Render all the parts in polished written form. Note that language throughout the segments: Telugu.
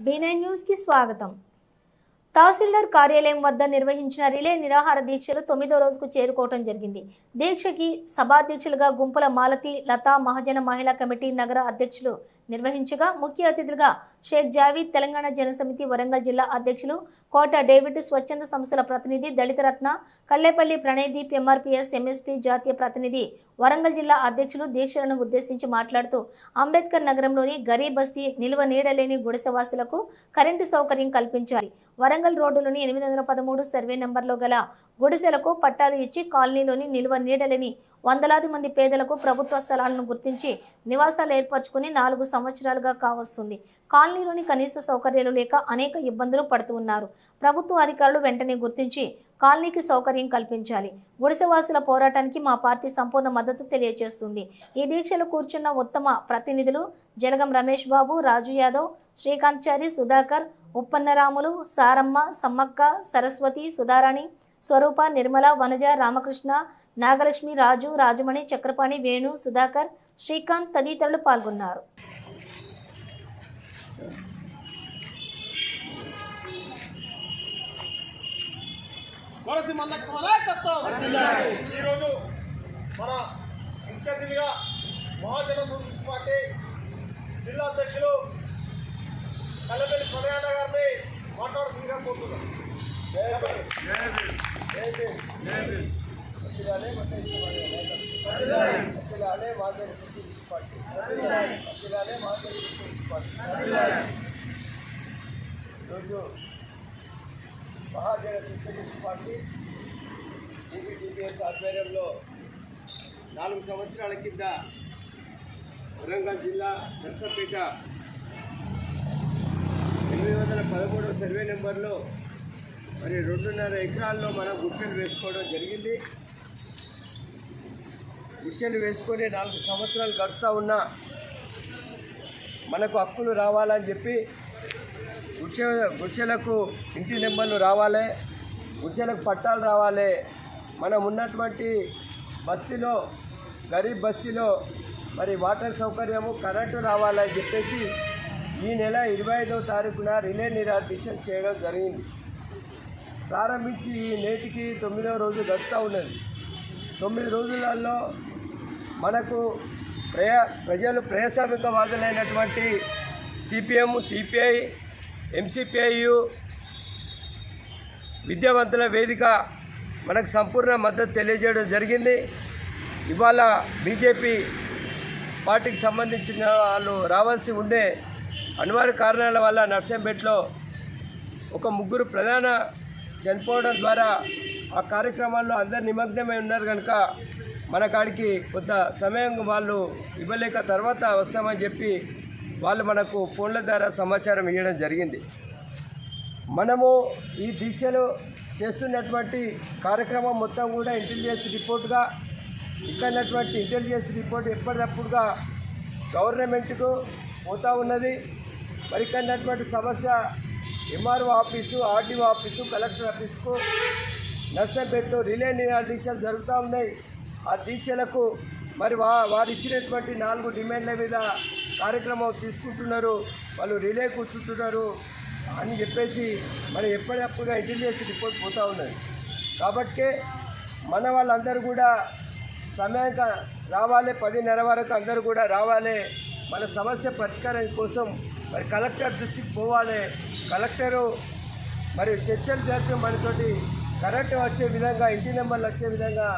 B9 న్యూస్ కి స్వాగతం. తహసీల్దార్ కార్యాలయం వద్ద నిర్వహించిన రిలే నిరాహార దీక్షలు 9వ రోజుకు చేరుకోవడం జరిగింది. దీక్షకి సభాధ్యక్షులుగా గుంపుల మాలతి లతా మహాజన మహిళా కమిటీ నగర అధ్యక్షులు నిర్వహించగా ముఖ్య అతిథులుగా షేక్ జావీద్ తెలంగాణ జనసమితి వరంగల్ జిల్లా అధ్యక్షులు కోట డేవిడ్ స్వచ్ఛంద సంస్థల ప్రతినిధి దళిత రత్న కల్లేపల్లి ప్రణయదీప్ ఎంఆర్పీఎస్ ఎంఎస్పీ జాతీయ ప్రతినిధి వరంగల్ జిల్లా అధ్యక్షులు దీక్షలను ఉద్దేశించి మాట్లాడుతూ అంబేద్కర్ నగరంలోని గరీబ్ బస్తీ నిల్వ నీడలేని గుడిసెవాసులకు కరెంటు సౌకర్యం కల్పించాలి. వరంగల్ రోడ్డులోని 813 సర్వే నంబర్లో గల గుడిసెలకు పట్టాలు ఇచ్చి కాలనీలోని నిల్వ నీడలేని వందలాది మంది పేదలకు ప్రభుత్వ స్థలాలను గుర్తించి నివాసాలు ఏర్పరచుకుని 4 సంవత్సరాలుగా కావస్తుంది. కాలనీలోని కనీస సౌకర్యాలు లేక అనేక ఇబ్బందులు పడుతూ ఉన్నారు. ప్రభుత్వ అధికారులు వెంటనే గుర్తించి కాలనీకి సౌకర్యం కల్పించాలి. గుడిసెవాసుల పోరాటానికి మా పార్టీ సంపూర్ణ మద్దతు తెలియజేస్తుంది. ఈ దీక్షలో కూర్చున్న ఉత్తమ ప్రతినిధులు జలగం రమేష్ బాబు, రాజు యాదవ్, శ్రీకాంత్ చారి, సుధాకర్, ఉప్పన్నరాములు, సారమ్మ, సమ్మక్క, సరస్వతి, సుధారాణి, స్వరూప, నిర్మల, వనజ, రామకృష్ణ, నాగలక్ష్మి, రాజు, రాజమణి, చక్రపాణి, వేణు, సుధాకర్, శ్రీకాంత్ తదితరులు పాల్గొన్నారు. ఈరోజు మన ముఖ్య అతిథిగా మహాజన సోషలిస్ట్ పార్టీ జిల్లా అధ్యక్షులు కల్లపల్లి ప్రణయాన గారిని మాట్లాడుతుందిగా కోరుతున్నాం. ఈరోజు మహాజన సోషలిస్ట్ పార్టీ టీబీటీపీఎస్ ఆధ్వర్యంలో 4 సంవత్సరాల కింద వరంగల్ జిల్లా నర్సంపేట 813 సర్వే నెంబర్లో మరి 2.5 ఎకరాల్లో మనం గుడిసెలు వేసుకోవడం జరిగింది. గుడిసెలు వేసుకొని 4 సంవత్సరాలు గడుస్తూ ఉన్నా మనకు హక్కులు రావాలని చెప్పి గుడిసెలకు ఇంటి నెంబర్లు రావాలి, గుడిసెలకు పట్టాలు రావాలి, మనం ఉన్నటువంటి బస్తీలో గరీబ్ బస్తీలో మరి వాటర్ సౌకర్యము కరెంటు రావాలని చెప్పేసి ఈ నెల 25వ తారీఖున రిలే నిరాహార దీక్ష చేయడం జరిగింది. ప్రారంభించి నేటికి 9వ రోజు గడుస్తూ ఉన్నది. 9 రోజులలో మనకు ప్రజలు ప్రజాస్వామికవాదులైనటువంటి సిపిఎం, సిపిఐ, ఎంసిపిఐయు, విద్యావంతుల వేదిక మనకు సంపూర్ణ మద్దతు తెలియజేయడం జరిగింది. ఇవాళ బీజేపీ పార్టీకి సంబంధించిన వాళ్ళు రావాల్సి ఉండే అనివార్య కారణాల వల్ల నర్సంపేటలో ఒక 3 ప్రధాన చనిపోవడం ద్వారా ఆ కార్యక్రమాల్లో అందరు నిమగ్నమై ఉన్నారు కనుక మన కాడికి కొంత సమయం వాళ్ళు ఇవ్వలేక తర్వాత వస్తామని చెప్పి వాళ్ళు మనకు ఫోన్ల ద్వారా సమాచారం ఇవ్వడం జరిగింది. మనము ఈ దీక్షలు చేస్తున్నటువంటి కార్యక్రమం మొత్తం కూడా ఇంటెలిజెన్స్ రిపోర్ట్గా ఇక్కడటువంటి ఇంటెలిజెన్స్ రిపోర్ట్ ఎప్పటికప్పుడుగా గవర్నమెంట్కు పోతూ ఉన్నది. మరి ఇక్కడటువంటి సమస్య MRO office, RDO office, collector ఆఫీసుకు నర్సంపేటలో రిలే నిరాహార దీక్షలు జరుగుతూ ఉన్నాయి. ఆ దీక్షలకు మరి వారు ఇచ్చినటువంటి 4 డిమాండ్ల మీద కార్యక్రమం తీసుకుంటున్నారు, వాళ్ళు రిలే కూర్చుంటున్నారు అని చెప్పేసి మరి ఎప్పటికప్పుడుగా ఇంటెలిజెన్స్ రిపోర్ట్ పోతూ ఉన్నది. కాబట్టి మన వాళ్ళందరూ కూడా సమయంగా రావాలి, 10:30 వరకు అందరూ కూడా రావాలి. మన సమస్య పరిష్కారం కోసం మరి కలెక్టర్ దృష్టికి పోవాలి. కలెక్టరు మరి చర్చలు జరిపి మనతోటి కరెంటు వచ్చే విధంగా, ఇంటి నెంబర్లు వచ్చే విధంగా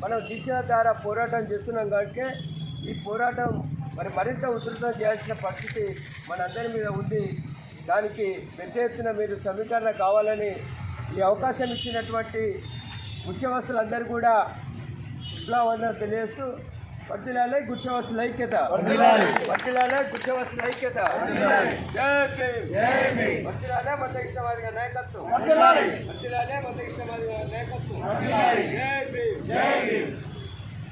మనం దీక్ష ద్వారా పోరాటం చేస్తున్నాం. కాబట్టి ఈ పోరాటం మరి మరింత ఉధృతం చేయాల్సిన పరిస్థితి మనందరి మీద ఉంది. దానికి పెద్ద ఎత్తున మీరు సమీకరణ కావాలని ఈ అవకాశం ఇచ్చినటువంటి గుడిసెవాసులందరూ కూడా విప్లవాలను తెలియజేస్తూ వర్ధిల్లాలి గుడిసెవాసుల ఐక్యత, వర్ధిల్లాలి గుడిసెవాసుల ఐక్యత. జై భీమ్. వర్ధిల్లాలి మతయిష్టవాదిగా నాయకత్వం, వర్ధిల్లాలి మతయిష్టవాదిగా నాయకత్వం. జై భీమ్.